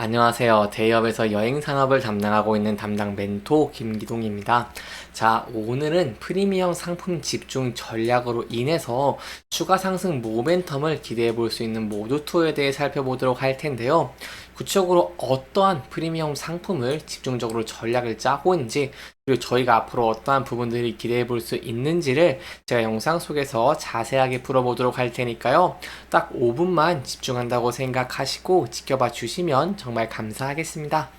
안녕하세요. 대기업에서 여행 산업을 담당하고 있는 담당 멘토 김기동입니다. 자, 오늘은 프리미엄 상품 집중 전략으로 인해서 추가 상승 모멘텀을 기대해 볼 수 있는 모두 투어에 대해 살펴보도록 할 텐데요. 구체적으로 어떠한 프리미엄 상품을 집중적으로 전략을 짜고 있는지, 그리고 저희가 앞으로 어떠한 부분들이 기대해 볼 수 있는지를 제가 영상 속에서 자세하게 풀어보도록 할 테니까요. 딱 5분만 집중한다고 생각하시고 지켜봐 주시면 정말 감사하겠습니다.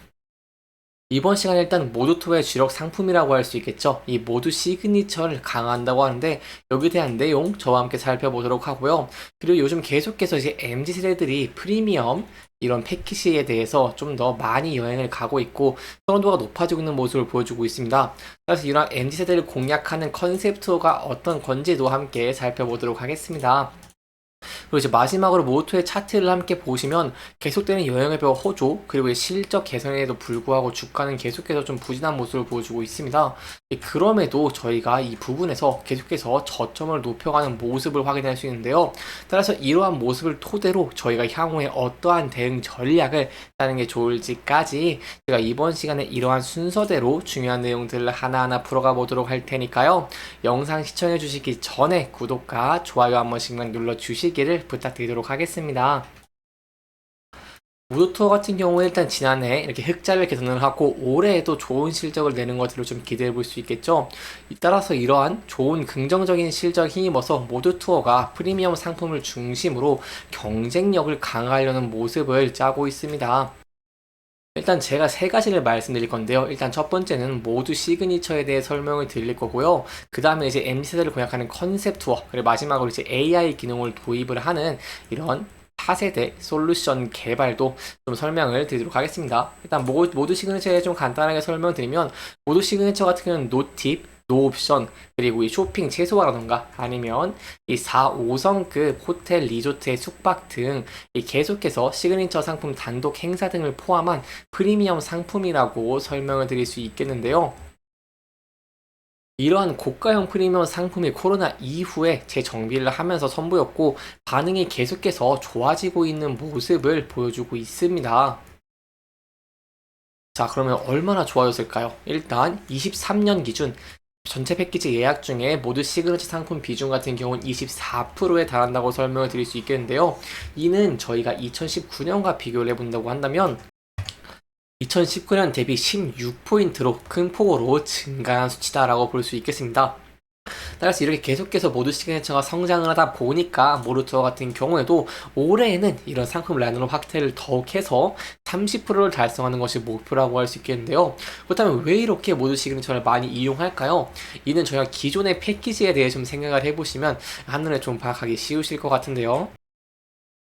이번 시간에 일단 모두 투어의 주력 상품이라고 할 수 있겠죠. 이 모두 시그니처를 강화한다고 하는데 여기에 대한 내용 저와 함께 살펴보도록 하고요. 그리고 요즘 계속해서 이제 MZ세대들이 프리미엄 이런 패키지에 대해서 좀 더 많이 여행을 가고 있고 선호도가 높아지고 있는 모습을 보여주고 있습니다. 그래서 이런 MZ세대를 공략하는 컨셉 투어가 어떤 건지도 함께 살펴보도록 하겠습니다. 그리고 이제 마지막으로 모토의 차트를 함께 보시면 계속되는 여행의별 호조 그리고 실적 개선에도 불구하고 주가는 계속해서 좀 부진한 모습을 보여주고 있습니다. 그럼에도 저희가 이 부분에서 계속해서 저점을 높여가는 모습을 확인할 수 있는데요. 따라서 이러한 모습을 토대로 저희가 향후에 어떠한 대응 전략을 짜는 게 좋을지까지 제가 이번 시간에 이러한 순서대로 중요한 내용들을 하나하나 풀어가 보도록 할 테니까요. 영상 시청해 주시기 전에 구독과 좋아요 한 번씩만 눌러 주시기를 부탁드리도록 하겠습니다. 무도투어 같은 경우에 일단 지난해 이렇게 흑자를 개선을 하고 올해에도 좋은 실적을 내는 것들을 좀 기대해 볼 수 있겠죠. 따라서 이러한 좋은 긍정적인 실적에 힘입어서 모두투어가 프리미엄 상품을 중심으로 경쟁력을 강화하려는 모습을 짜고 있습니다. 일단 제가 세 가지를 말씀드릴 건데요. 일단 첫 번째는 모두 시그니처에 대해 설명을 드릴 거고요. 그 다음에 이제 MZ세대를 공략하는 컨셉 투어, 그리고 마지막으로 이제 AI 기능을 도입을 하는 이런 차세대 솔루션 개발도 좀 설명을 드리도록 하겠습니다. 일단 모두 시그니처에 좀 간단하게 설명드리면 모두 시그니처 같은 경우는 노팁, 노옵션, 그리고 이 쇼핑 최소화라던가 아니면 이 4, 5성급 호텔, 리조트의 숙박 등 이 계속해서 시그니처 상품 단독 행사 등을 포함한 프리미엄 상품이라고 설명을 드릴 수 있겠는데요. 이러한 고가형 프리미엄 상품이 코로나 이후에 재정비를 하면서 선보였고 반응이 계속해서 좋아지고 있는 모습을 보여주고 있습니다. 자, 그러면 얼마나 좋아졌을까요? 일단 23년 기준 전체 패키지 예약 중에 모두 시그니처 상품 비중 같은 경우는 24%에 달한다고 설명을 드릴 수 있겠는데요. 이는 저희가 2019년과 비교를 해본다고 한다면 2019년 대비 16포인트로 큰 폭으로 증가한 수치다라고 볼 수 있겠습니다. 따라서 이렇게 계속해서 모두 시그니처가 성장을 하다 보니까 모루투어 같은 경우에도 올해에는 이런 상품 라인으로 확대를 더욱 해서 30%를 달성하는 것이 목표라고 할 수 있겠는데요. 그렇다면 왜 이렇게 모두 시그니처를 많이 이용할까요? 이는 저희가 기존의 패키지에 대해 좀 생각을 해보시면 한눈에 좀 파악하기 쉬우실 것 같은데요.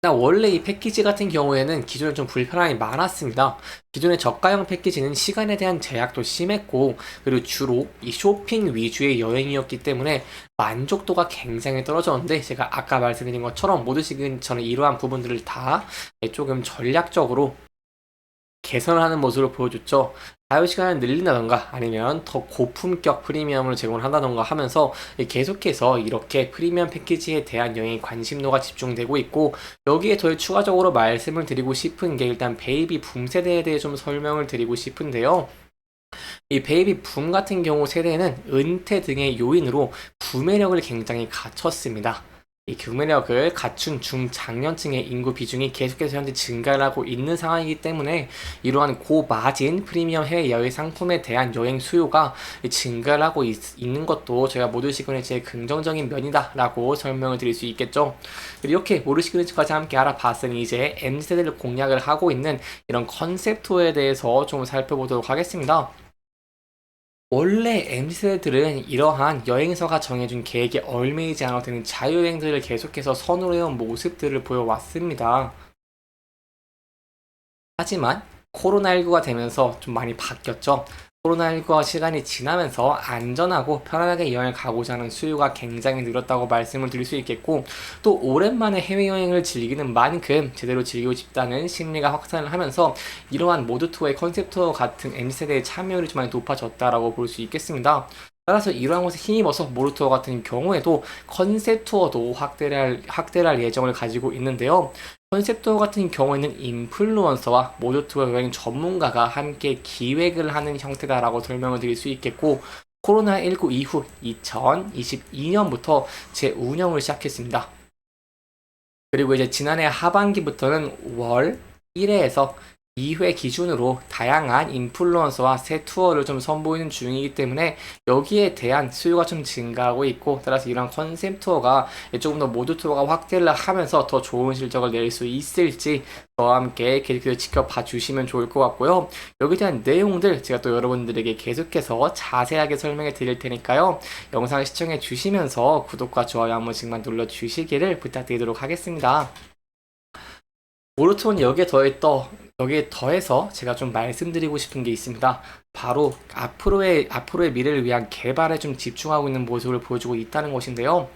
원래 이 패키지 같은 경우에는 기존에 좀 불편함이 많았습니다. 기존의 저가형 패키지는 시간에 대한 제약도 심했고, 그리고 주로 이 쇼핑 위주의 여행이었기 때문에 만족도가 굉장히 떨어졌는데, 제가 아까 말씀드린 것처럼 모두 지금 저는 이러한 부분들을 다 조금 전략적으로 개선을 하는 모습을 보여줬죠. 자유시간을 늘린다던가 아니면 더 고품격 프리미엄을 제공을 한다던가 하면서 계속해서 이렇게 프리미엄 패키지에 대한 여행 관심도가 집중되고 있고 여기에 더해 추가적으로 말씀을 드리고 싶은 게 일단 베이비 붐 세대에 대해 좀 설명을 드리고 싶은데요. 이 베이비 붐 같은 경우 세대는 은퇴 등의 요인으로 구매력을 굉장히 갖췄습니다. 이 구매력을 갖춘 중장년층의 인구 비중이 계속해서 현재 증가를 하고 있는 상황이기 때문에 이러한 고마진 프리미엄 해외 여행 상품에 대한 여행 수요가 증가를 하고 있는 것도 저희가 모두 시그니처의 긍정적인 면이다 라고 설명을 드릴 수 있겠죠. 이렇게 모두 시그니처까지 함께 알아봤으니 이제 M세대를 공략을 하고 있는 이런 컨셉토에 대해서 좀 살펴보도록 하겠습니다. 원래 MZ세대들은 이러한 여행사가 정해준 계획에 얽매이지 않아도 되는 자유여행들을 계속해서 선호해온 모습들을 보여왔습니다. 하지만 코로나19가 되면서 좀 많이 바뀌었죠. 코로나19가 시간이 지나면서 안전하고 편안하게 여행을 가고자 하는 수요가 굉장히 늘었다고 말씀을 드릴 수 있겠고 또 오랜만에 해외여행을 즐기는 만큼 제대로 즐기고 싶다는 심리가 확산을 하면서 이러한 모드 투어의 컨셉 투어 같은 M세대의 참여율이 좀 많이 높아졌다라고 볼 수 있겠습니다. 따라서 이러한 것에 힘입어서 모르투어 같은 경우에도 컨셉 투어도 확대를 할 예정을 가지고 있는데요. 컨셉 투어 같은 경우에는 인플루언서와 모르투어 여행 전문가가 함께 기획을 하는 형태다라고 설명을 드릴 수 있겠고, 코로나19 이후 2022년부터 재운영을 시작했습니다. 그리고 이제 지난해 하반기부터는 월 1회에서 2회 기준으로 다양한 인플루언서와 새 투어를 좀 선보이는 중이기 때문에 여기에 대한 수요가 좀 증가하고 있고, 따라서 이런 컨셉 투어가 조금 더 모두 투어가 확대를 하면서 더 좋은 실적을 낼 수 있을지 저와 함께 계속해서 지켜봐 주시면 좋을 것 같고요. 여기에 대한 내용들 제가 또 여러분들에게 계속해서 자세하게 설명해 드릴 테니까요. 영상 시청해 주시면서 구독과 좋아요 한 번씩만 눌러 주시기를 부탁드리도록 하겠습니다. 모르투어는 여기에 더해서 제가 좀 말씀드리고 싶은 게 있습니다. 바로 앞으로의 미래를 위한 개발에 좀 집중하고 있는 모습을 보여주고 있다는 것인데요.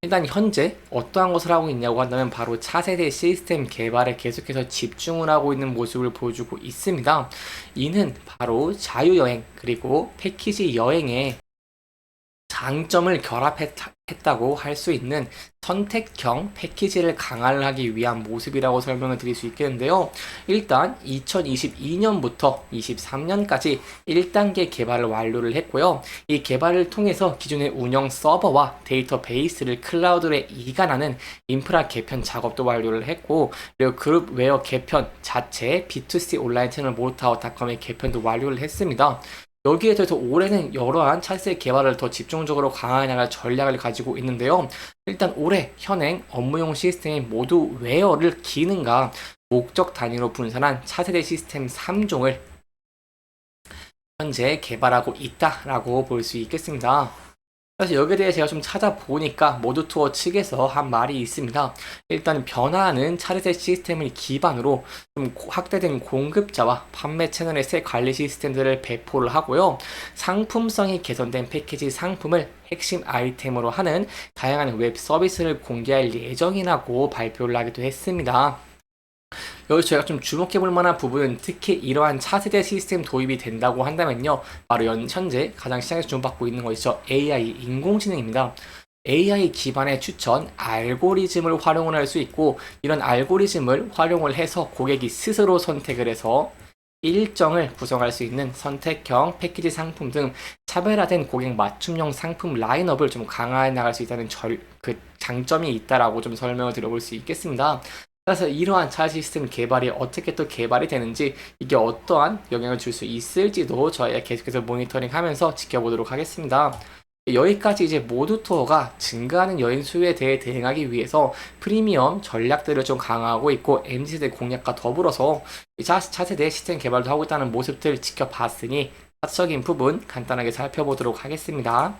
일단 현재 어떠한 것을 하고 있냐고 한다면 바로 차세대 시스템 개발에 계속해서 집중을 하고 있는 모습을 보여주고 있습니다. 이는 바로 자유여행 그리고 패키지 여행에 장점을 결합했다고 할 수 있는 선택형 패키지를 강화하기 위한 모습이라고 설명을 드릴 수 있겠는데요. 일단 2022년부터 23년까지 1단계 개발을 완료를 했고요. 이 개발을 통해서 기존의 운영 서버와 데이터베이스를 클라우드에 이관하는 인프라 개편 작업도 완료를 했고, 그리고 그룹웨어 개편 자체 B2C 온라인 채널 모르타워닷컴의 개편도 완료를 했습니다. 여기에 대해서 올해는 여러한 차세 개발을 더 집중적으로 강화해 나갈 전략을 가지고 있는데요. 일단 올해 현행 업무용 시스템의 모두 웨어를 기능과 목적 단위로 분산한 차세대 시스템 3종을 현재 개발하고 있다라고 볼 수 있겠습니다. 그래서 여기에 대해 제가 좀 찾아보니까 모두투어 측에서 한 말이 있습니다. 일단 변화하는 차세대 시스템을 기반으로 좀 확대된 공급자와 판매 채널의 새 관리 시스템들을 배포를 하고요. 상품성이 개선된 패키지 상품을 핵심 아이템으로 하는 다양한 웹 서비스를 공개할 예정이라고 발표를 하기도 했습니다. 여기서 저희가 좀 주목해볼 만한 부분은 특히 이러한 차세대 시스템 도입이 된다고 한다면요, 바로 현재 가장 시장에서 주목받고 있는 것이죠. AI, 인공지능입니다. AI 기반의 추천 알고리즘을 활용을 할 수 있고, 이런 알고리즘을 활용을 해서 고객이 스스로 선택을 해서 일정을 구성할 수 있는 선택형 패키지 상품 등 차별화된 고객 맞춤형 상품 라인업을 좀 강화해 나갈 수 있다는 장점이 있다라고 좀 설명을 드려볼 수 있겠습니다. 따라서 이러한 차 시스템 개발이 어떻게 또 개발이 되는지, 이게 어떠한 영향을 줄 수 있을지도 저희가 계속해서 모니터링 하면서 지켜보도록 하겠습니다. 여기까지 이제 모두 투어가 증가하는 여행 수요에 대해 대응하기 위해서 프리미엄 전략들을 좀 강화하고 있고, MZ세대 공략과 더불어서 차세대 시스템 개발도 하고 있다는 모습들 지켜봤으니 차적인 부분 간단하게 살펴보도록 하겠습니다.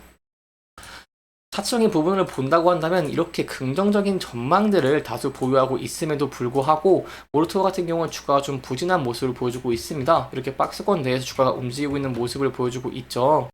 차적인 부분을 본다고 한다면 이렇게 긍정적인 전망들을 다수 보유하고 있음에도 불구하고 모르투어 같은 경우는 주가가 좀 부진한 모습을 보여주고 있습니다. 이렇게 박스권 내에서 주가가 움직이고 있는 모습을 보여주고 있죠.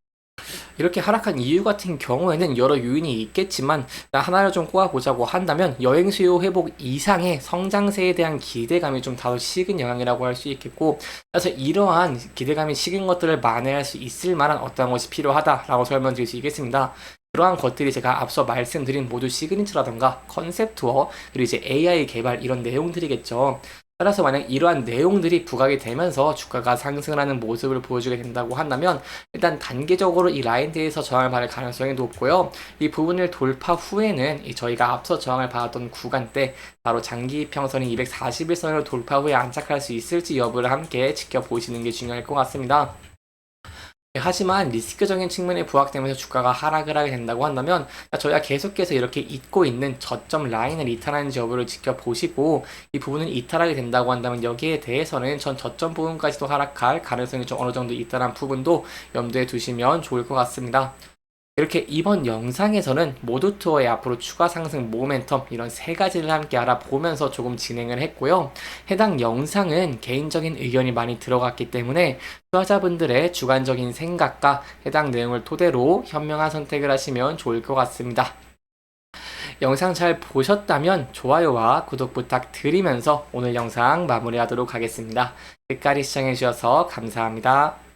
이렇게 하락한 이유 같은 경우에는 여러 요인이 있겠지만 하나를 좀 꼽아보자고 한다면 여행 수요 회복 이상의 성장세에 대한 기대감이 좀 다소 식은 영향이라고 할 수 있겠고, 그래서 이러한 기대감이 식은 것들을 만회할 수 있을 만한 어떠한 것이 필요하다라고 설명드릴 수 있겠습니다. 그러한 것들이 제가 앞서 말씀드린 모두 시그니처라던가 컨셉 투어, 그리고 이제 AI 개발 이런 내용들이겠죠. 따라서 만약 이러한 내용들이 부각이 되면서 주가가 상승하는 모습을 보여주게 된다고 한다면 일단 단계적으로 이 라인대에서 저항을 받을 가능성이 높고요. 이 부분을 돌파 후에는 저희가 앞서 저항을 받았던 구간대, 바로 장기 평선인 241선을 돌파 후에 안착할 수 있을지 여부를 함께 지켜보시는 게 중요할 것 같습니다. 하지만 리스크적인 측면이 부각되면서 주가가 하락을 하게 된다고 한다면 저희가 계속해서 이렇게 잇고 있는 저점 라인을 이탈하는지 여부를 지켜보시고, 이 부분을 이탈하게 된다고 한다면 여기에 대해서는 전 저점 부분까지도 하락할 가능성이 좀 어느 정도 있다는 부분도 염두에 두시면 좋을 것 같습니다. 이렇게 이번 영상에서는 모두 투어의 앞으로 추가 상승 모멘텀 이런 세 가지를 함께 알아보면서 조금 진행을 했고요. 해당 영상은 개인적인 의견이 많이 들어갔기 때문에 투자자분들의 주관적인 생각과 해당 내용을 토대로 현명한 선택을 하시면 좋을 것 같습니다. 영상 잘 보셨다면 좋아요와 구독 부탁드리면서 오늘 영상 마무리하도록 하겠습니다. 끝까지 시청해주셔서 감사합니다.